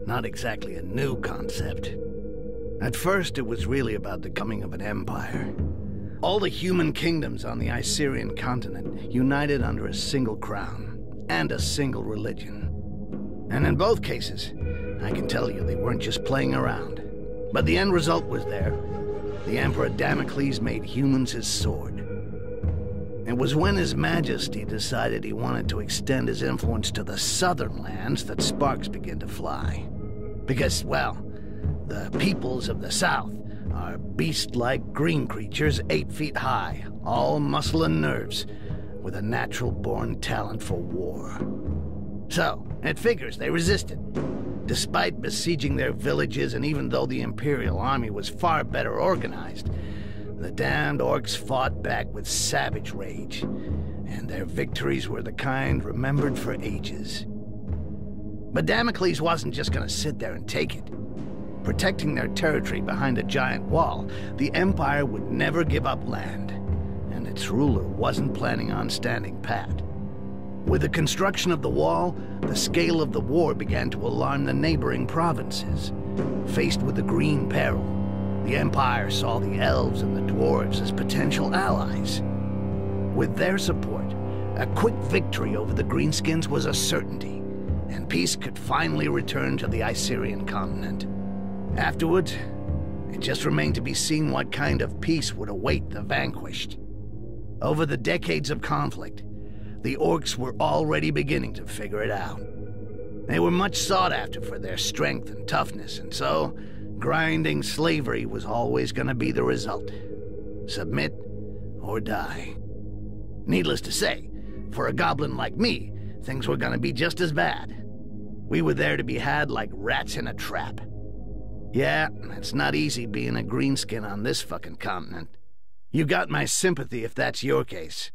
not exactly a new concept. At first, it was really about the coming of an empire. All the human kingdoms on the Icerian continent united under a single crown and a single religion. And in both cases, I can tell you they weren't just playing around. But the end result was there. The Emperor Damocles made humans his sword. It was when His Majesty decided he wanted to extend his influence to the southern lands that sparks began to fly. Because, well, the peoples of the south are beast-like green creatures 8 feet high, all muscle and nerves, with a natural-born talent for war. So, it figures they resisted. Despite besieging their villages, and even though the Imperial army was far better organized, the damned orcs fought back with savage rage, and their victories were the kind remembered for ages. But Damocles wasn't just gonna sit there and take it. Protecting their territory behind a giant wall, the Empire would never give up land, and its ruler wasn't planning on standing pat. With the construction of the wall, the scale of the war began to alarm the neighboring provinces. Faced with the Green Peril, the Empire saw the elves and the dwarves as potential allies. With their support, a quick victory over the Greenskins was a certainty, and peace could finally return to the Icerian continent. Afterwards, it just remained to be seen what kind of peace would await the vanquished. Over the decades of conflict, the orcs were already beginning to figure it out. They were much sought after for their strength and toughness, and so grinding slavery was always going to be the result. Submit or die. Needless to say, for a goblin like me, things were going to be just as bad. We were there to be had like rats in a trap. Yeah, it's not easy being a greenskin on this fucking continent. You got my sympathy if that's your case.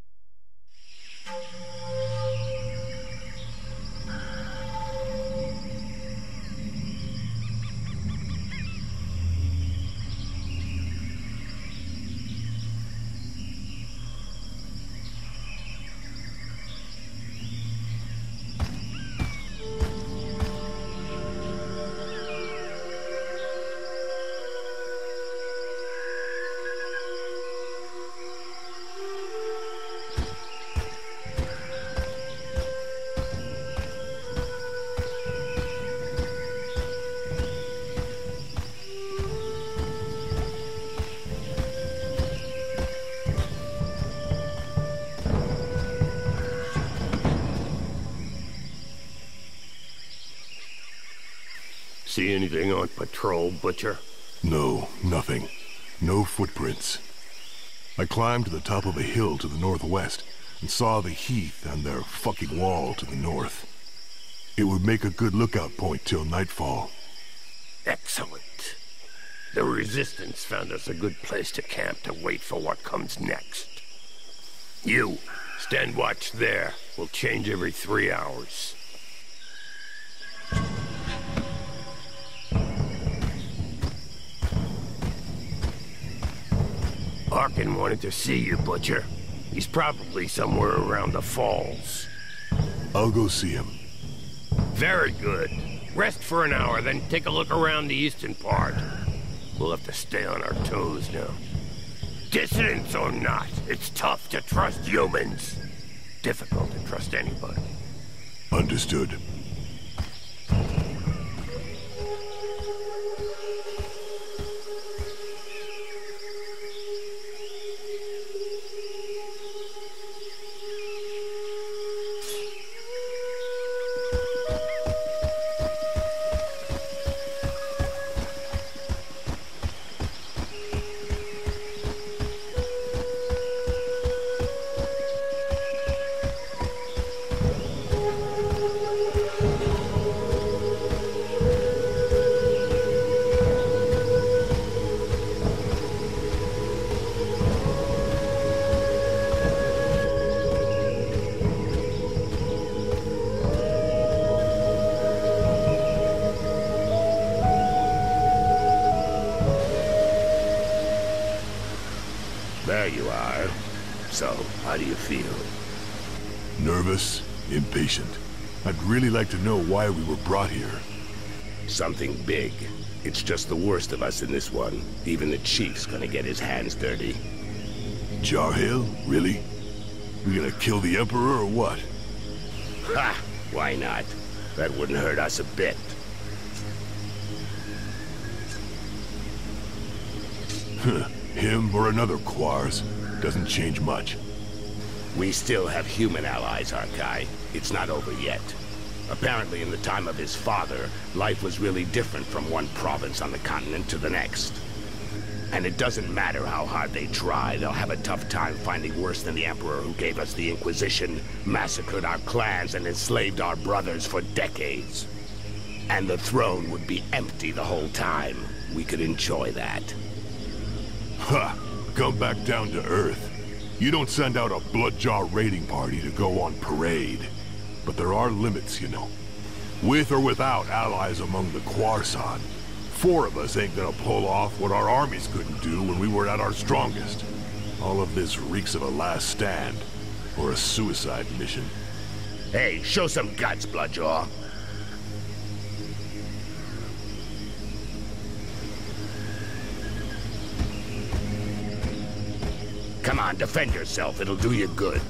See anything on patrol, Butcher? No, nothing. No footprints. I climbed to the top of a hill to the northwest and saw the heath and their fucking wall to the north. It would make a good lookout point till nightfall. Excellent. The Resistance found us a good place to camp to wait for what comes next. You, stand watch there. We'll change every 3 hours. Arkin wanted to see you, Butcher. He's probably somewhere around the falls. I'll go see him. Very good. Rest for an hour, then take a look around the eastern part. We'll have to stay on our toes now. Dissidents or not, it's tough to trust humans. Difficult to trust anybody. Understood. There you are. So, how do you feel? Nervous, impatient. I'd really like to know why we were brought here. Something big. It's just the worst of us in this one. Even the chief's gonna get his hands dirty. Jarhill? Really? We gonna kill the Emperor or what? Ha! Why not? That wouldn't hurt us a bit. Him or another Quars. Doesn't change much. We still have human allies, Arkai. It's not over yet. Apparently, in the time of his father, life was really different from one province on the continent to the next. And it doesn't matter how hard they try, they'll have a tough time finding worse than the Emperor who gave us the Inquisition, massacred our clans, and enslaved our brothers for decades. And the throne would be empty the whole time. We could enjoy that. Ha! Come back down to Earth. You don't send out a Bloodjaw raiding party to go on parade. But there are limits, you know. With or without allies among the Quarsan, 4 of us ain't gonna pull off what our armies couldn't do when we were at our strongest. All of this reeks of a last stand, or a suicide mission. Hey, show some guts, Bloodjaw. Come on, defend yourself. It'll do you good.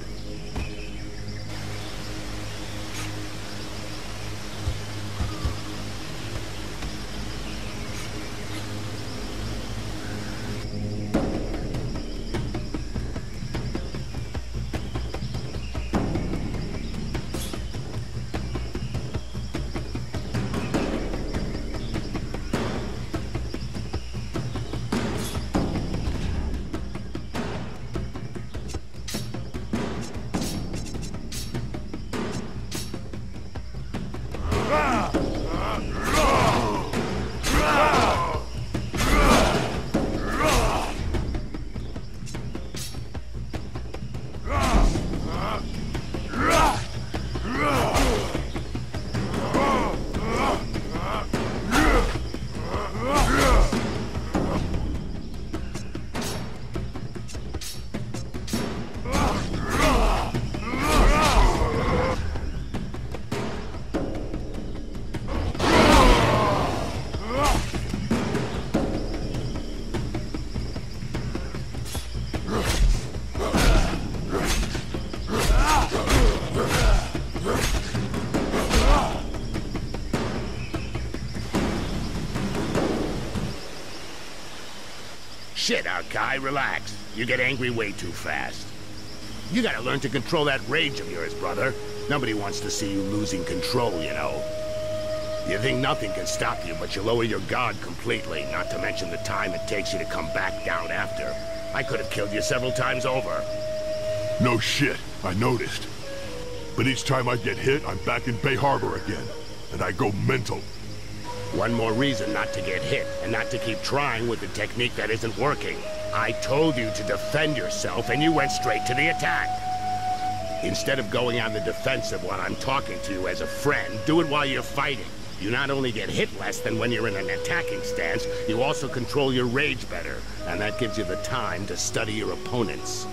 Shit, Arkai, relax. You get angry way too fast. You gotta learn to control that rage of yours, brother. Nobody wants to see you losing control, you know. You think nothing can stop you, but you lower your guard completely, not to mention the time it takes you to come back down after. I could have killed you several times over. No shit, I noticed. But each time I get hit, I'm back in Bay Harbor again. And I go mental. One more reason not to get hit, and not to keep trying with the technique that isn't working. I told you to defend yourself, and you went straight to the attack. Instead of going on the defensive while I'm talking to you as a friend, do it while you're fighting. You not only get hit less than when you're in an attacking stance, you also control your rage better, and that gives you the time to study your opponents.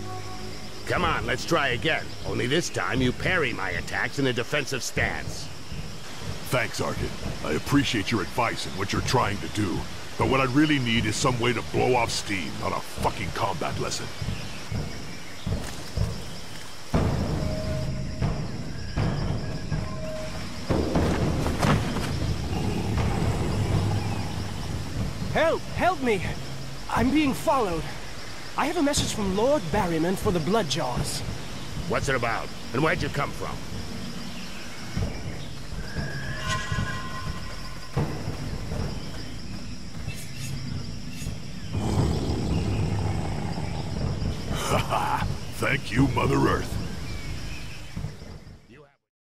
Come on, let's try again. Only this time you parry my attacks in a defensive stance. Thanks, Arkin. I appreciate your advice and what you're trying to do. But what I really need is some way to blow off steam, not a fucking combat lesson. Help! Help me! I'm being followed. I have a message from Lord Barryman for the Bloodjaws. What's it about? And where'd you come from? Haha! Thank you, Mother Earth.